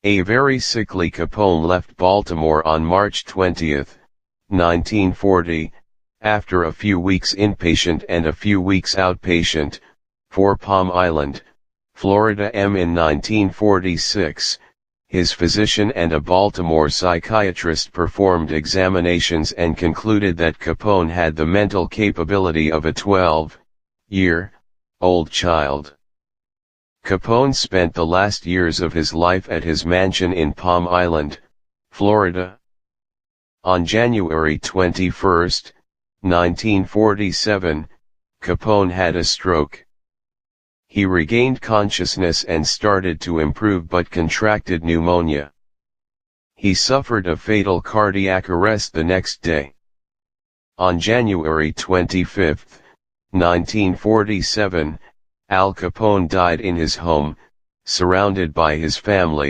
A very sickly Capone left Baltimore on March 20, 1940, after a few weeks inpatient and a few weeks outpatient, for Palm Island, Florida. In 1946, his physician and a Baltimore psychiatrist performed examinations and concluded that Capone had the mental capability of a 12-year-old child. Capone spent the last years of his life at his mansion in Palm Island, Florida. On January 21, 1947, Capone had a stroke. He regained consciousness and started to improve but contracted pneumonia. He suffered a fatal cardiac arrest the next day. On January 25, 1947, Al Capone died in his home, surrounded by his family.